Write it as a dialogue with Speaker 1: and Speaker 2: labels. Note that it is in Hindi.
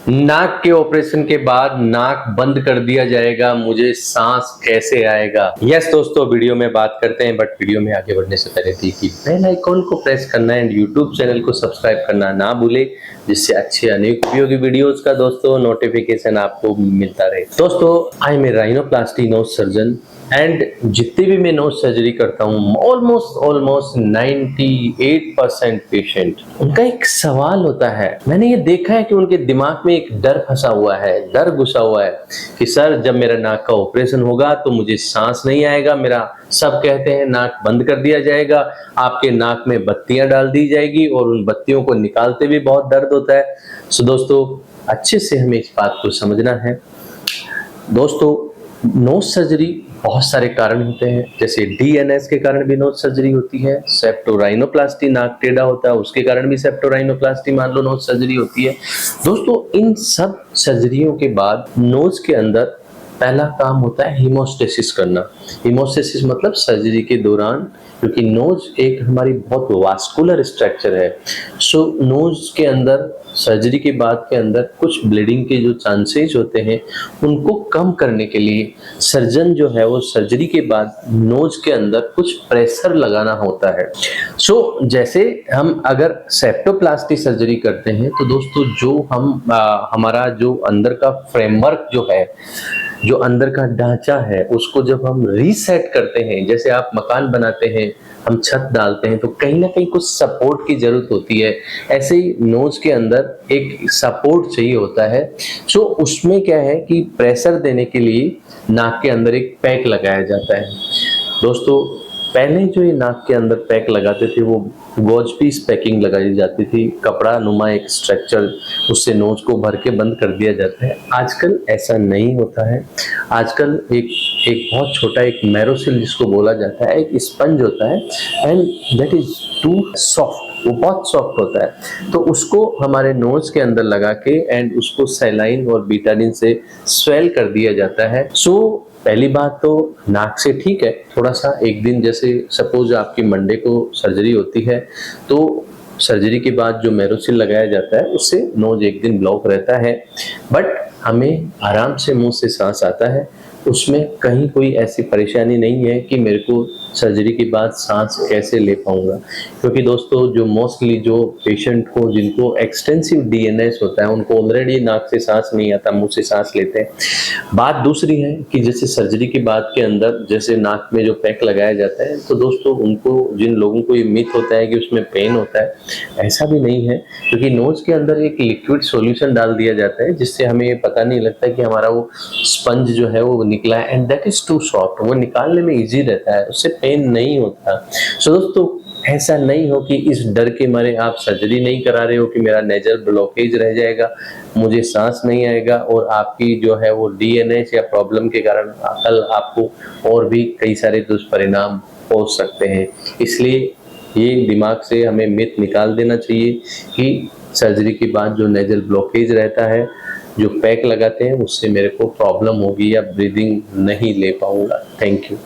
Speaker 1: नाक के ऑपरेशन के बाद नाक बंद कर दिया जाएगा, मुझे सांस कैसे आएगा। यस दोस्तों, वीडियो में बात करते हैं, बट वीडियो में आगे बढ़ने से पहले देखिए बेल आइकॉन को प्रेस करना है एंड यूट्यूब चैनल को सब्सक्राइब करना ना भूले, जिससे अच्छे अनेक उपयोगी वीडियोस का दोस्तों नोटिफिकेशन आपको मिलता रहे। दोस्तों, I am a rhinoplasty nose surgeon and जितने भी मैं नोज सर्जरी करता हूँ ऑलमोस्ट 98% पेशेंट, उनका एक सवाल होता है। मैंने ये देखा है कि उनके दिमाग में एक डर फंसा हुआ है, डर घुसा हुआ है कि सर जब मेरा नाक का ऑपरेशन होगा तो मुझे सांस नहीं आएगा, मेरा सब कहते हैं नाक बंद कर दिया जाएगा, आपके नाक में बत्तियां डाल दी जाएगी और उन बत्तियों को निकालते भी बहुत दर्द होता है। सो दोस्तों, अच्छे से हमें इस बात को समझना है। दोस्तों, नोज सर्जरी बहुत सारे कारण होते हैं, जैसे डीएनएस के कारण भी नोज सर्जरी होती है, सेप्टोराइनोप्लास्टी नाक टेढ़ा होता है उसके कारण भी सेप्टोराइनोप्लास्टी मान लो नोज सर्जरी होती है। दोस्तों, इन सब सर्जरियों के बाद नोज के अंदर पहला काम होता है हीमोस्टेसिस करना। हीमोस्टेसिस मतलब सर्जरी के दौरान, क्योंकि नोज एक हमारी बहुत वास्कुलर स्ट्रक्चर है, सो नोज के अंदर सर्जरी के बाद के अंदर कुछ ब्लीडिंग के जो चांसेस होते हैं उनको कम करने के लिए सर्जन जो है वो सर्जरी के बाद नोज के अंदर कुछ प्रेशर लगाना होता है। सो जैसे हम अगर सेप्टोप्लास्टी सर्जरी करते हैं तो दोस्तों जो हमारा जो अंदर का फ्रेमवर्क जो है, जो अंदर का ढांचा है, उसको जब हम रीसेट करते हैं, जैसे आप मकान बनाते हैं, हम छत डालते हैं तो कहीं ना कहीं कुछ सपोर्ट की जरूरत होती है। ऐसे ही नोज के अंदर एक सपोर्ट चाहिए होता है। सो उसमें क्या है कि प्रेशर देने के लिए नाक के अंदर एक पैक लगाया जाता है। दोस्तों, पहले जो ये नाक के अंदर पैक लगाते थे वो गॉज पीस पैकिंग लगाई जाती थी, कपड़ा नुमा एक स्ट्रक्चर, उससे नोज को भर के बंद कर दिया जाता है। आजकल ऐसा नहीं होता है। आजकल एक बहुत छोटा एक मैरोसिल जिसको बोला जाता है, एक स्पंज होता है and that is too soft, वो बहुत सॉफ्ट होता है, तो उसको हमारे नोज के अंदर लगा के एंड उसको सैलाइन और बीटाडिन से स्वेल कर दिया जाता है। सो पहली बात तो नाक से ठीक है, थोड़ा सा एक दिन, जैसे सपोज आपकी मंडे को सर्जरी होती है तो सर्जरी के बाद जो मैरोसिल लगाया जाता है उससे नोज एक दिन ब्लॉक रहता है, बट हमें आराम से मुंह से सांस आता है, उसमें कहीं कोई ऐसी परेशानी नहीं है कि मेरे को सर्जरी के बाद सांस कैसे ले पाऊंगा। क्योंकि दोस्तों, जो मोस्टली जो पेशेंट को जिनको एक्सटेंसिव डीएनएस होता है उनको ऑलरेडी नाक से सांस नहीं आता, मुंह से सांस लेते हैं। बात दूसरी है कि जैसे सर्जरी के बाद के अंदर जैसे नाक में जो पैक लगाया जाता है, तो दोस्तों उनको, जिन लोगों को ये मिथ होता है कि उसमें पेन होता है, ऐसा भी नहीं है, क्योंकि नोज के अंदर एक लिक्विड सॉल्यूशन डाल दिया जाता है जिससे हमें ये पता नहीं लगता कि हमारा वो स्पंज जो है वो निकला है and that is too soft, वो निकालने में इजी रहता है, उससे पेन नहीं होता। सो दोस्तों, ऐसा नहीं हो कि इस डर के मारे आप सर्जरी नहीं करा रहे हो कि मेरा नेजल ब्लॉकेज रह जाएगा, मुझे सांस नहीं आएगा, और आपकी जो है वो डीएनएस या प्रॉब्लम के कारण कल आपको और भी कई सारे दुष्परिणाम हो सकते हैं। इसलिए ये दिमाग से हमें मिथ निकाल देना चाहिए कि सर्जरी के बाद जो नेजल ब्लॉकेज रहता है, जो पैक लगाते हैं, उससे मेरे को प्रॉब्लम होगी या ब्रीदिंग नहीं ले पाऊंगा। Thank you.